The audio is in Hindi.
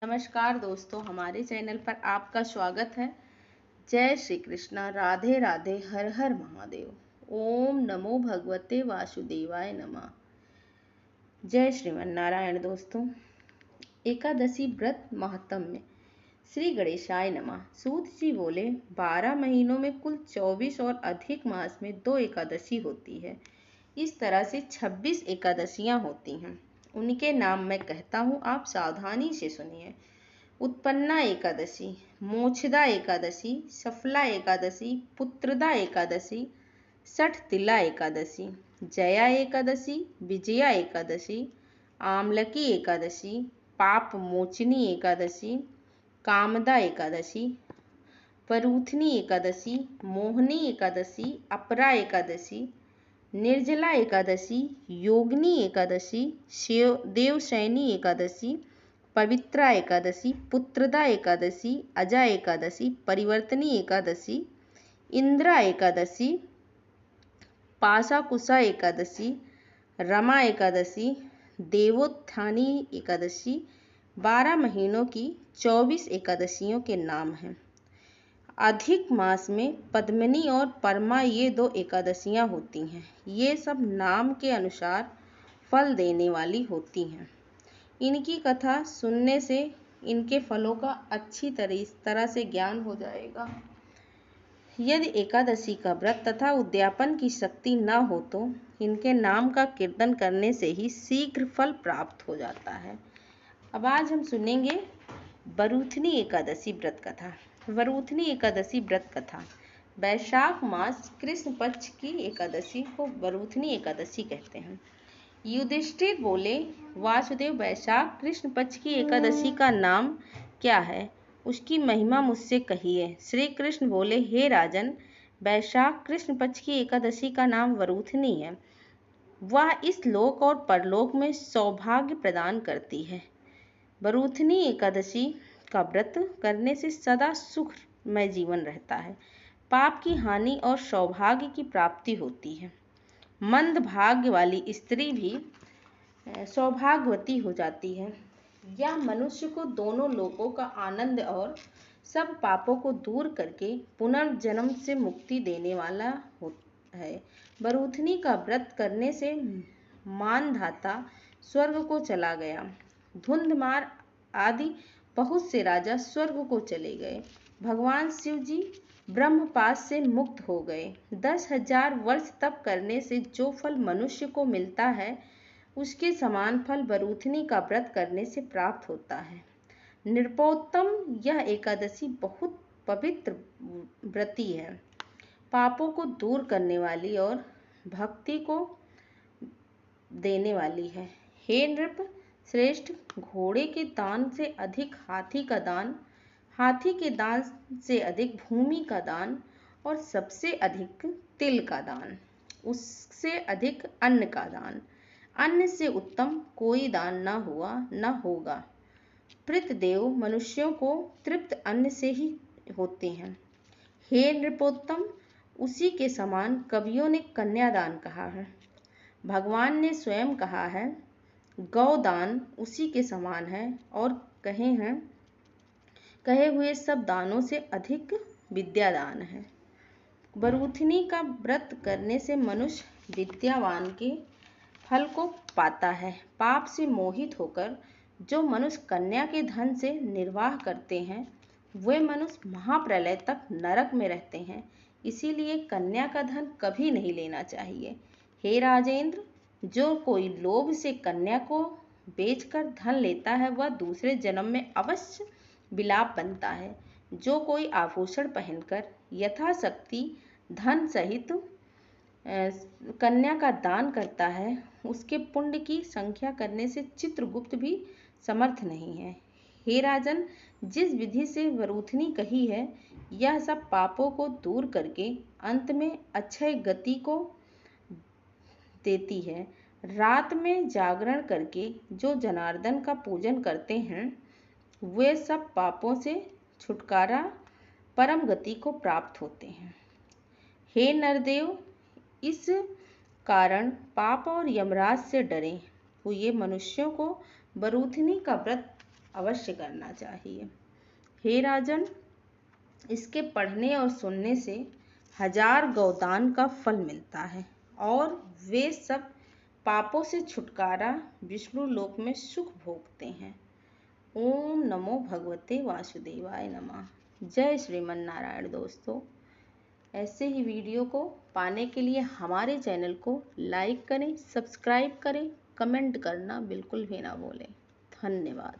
नमस्कार दोस्तों, हमारे चैनल पर आपका स्वागत है। जय श्री कृष्णा, राधे राधे, हर हर महादेव। ओम नमो भगवते वासुदेवाय नमः। जय श्रीमन नारायण। दोस्तों, एकादशी व्रत महात्म्य। श्री गणेशाय नमः। सूत जी बोले, 12 महीनों में कुल 24 और अधिक मास में 2 एकादशी होती है। इस तरह से 26 एकादशियां होती हैं। उनके नाम मैं कहता हूँ, आप सावधानी से सुनिए। उत्पन्ना एकादशी, मोक्षदा एकादशी, सफला एकादशी, पुत्रदा एकादशी, षठतिला एकादशी, जया एकादशी, विजया एकादशी, आमलकी एकादशी, पाप मोचनी एकादशी, कामदा एकादशी, परूथनी एकादशी, मोहनी एकादशी, अपरा एकादशी, निर्जला एकादशी, योगिनी एकादशी, देवशयनी एकादशी, पवित्रा एकादशी, पुत्रदा एकादशी, अजा एकादशी, परिवर्तनी एकादशी, इंद्रा एकादशी, पाशाकुशा एकादशी, रमा एकादशी, देवोत्थानी एकादशी। 12 महीनों की 24 एकादशियों के नाम हैं। अधिक मास में पद्मिनी और परमा, ये 2 एकादशियां होती हैं। ये सब नाम के अनुसार फल देने वाली होती हैं। इनकी कथा सुनने से इनके फलों का अच्छी तरह से ज्ञान हो जाएगा। यदि एकादशी का व्रत तथा उद्यापन की शक्ति न हो तो इनके नाम का कीर्तन करने से ही शीघ्र फल प्राप्त हो जाता है। अब आज हम सुनेंगे वरूथनी एकादशी व्रत कथा। वरूथनी एकादशी व्रत कथा। वैशाख मास कृष्ण पक्ष की एकादशी को वरूथनी एकादशी कहते हैं। युधिष्ठिर बोले, वासुदेव, वैशाख कृष्ण पक्ष की एकादशी का नाम क्या है? उसकी महिमा मुझसे कहिए। श्री कृष्ण बोले, हे राजन, वैशाख कृष्ण पक्ष की एकादशी का नाम वरूथनी है। वह इस लोक और परलोक में सौभाग्य प्रदान करती है। वरूथनी एकादशी का व्रत करने से सदा सुखमय जीवन रहता है। पाप की हानि और सौभाग्य की प्राप्ति होती है। मंद भाग्य वाली स्त्री भी सौभाग्यवती हो जाती है। यह मनुष्य को दोनों लोकों का आनंद और सब पापों को दूर करके पुनर्जन्म से मुक्ति देने वाला है। वरूथनी का व्रत करने से मानधाता स्वर्ग को चला गया। धुंधमार आदि बहुत से राजा स्वर्ग को चले गए। भगवान शिव जी ब्रह्मपाश से मुक्त हो गए। 10,000 वर्ष तप करने से जो फल मनुष्य को मिलता है, उसके समान फल वरूथनी का व्रत करने से प्राप्त होता है। नृपोत्तम, यह एकादशी बहुत पवित्र व्रती है, पापों को दूर करने वाली और भक्ति को देने वाली है। हे नृप श्रेष्ठ, घोड़े के दान से अधिक हाथी का दान, हाथी के दान से अधिक भूमि का दान और सबसे अधिक तिल का दान, उससे अधिक अन्न का दान, अन्न से उत्तम कोई दान न हुआ न होगा। पितृदेव मनुष्यों को तृप्त अन्न से ही होते हैं। हे नृपोत्तम, उसी के समान कवियों ने कन्यादान कहा है। भगवान ने स्वयं कहा है, गौदान उसी के समान है और कहे हुए सब दानों से अधिक विद्यादान है। वरूथनी का व्रत करने से मनुष्य विद्यावान के फल को पाता है। पाप से मोहित होकर जो मनुष्य कन्या के धन से निर्वाह करते हैं, वे मनुष्य महाप्रलय तक नरक में रहते हैं। इसीलिए कन्या का धन कभी नहीं लेना चाहिए। हे राजेंद्र, जो कोई लोभ से कन्या को बेचकर धन लेता है, वह दूसरे जन्म में अवश्य विलाप बनता है। जो कोई आभूषण पहनकर यथाशक्ति धन सहित कन्या का दान करता है, उसके पुण्य की संख्या करने से चित्रगुप्त भी समर्थ नहीं है। हे राजन, जिस विधि से वरूथनी कही है, यह सब पापों को दूर करके अंत में अक्षय गति को देती है। रात में जागरण करके जो जनार्दन का पूजन करते हैं, वे सब पापों से छुटकारा परम गति को प्राप्त होते हैं। हे नरदेव, इस कारण पाप और यमराज से डरे हुए मनुष्यों को वरूथनी का व्रत अवश्य करना चाहिए। हे राजन, इसके पढ़ने और सुनने से 1000 गोदान का फल मिलता है और वे सब पापों से छुटकारा विष्णु लोक में सुख भोगते हैं। ओम नमो भगवते वासुदेवाय नमः। जय श्रीमन नारायण। दोस्तों, ऐसे ही वीडियो को पाने के लिए हमारे चैनल को लाइक करें, सब्सक्राइब करें, कमेंट करना बिल्कुल भी ना भूलें। धन्यवाद।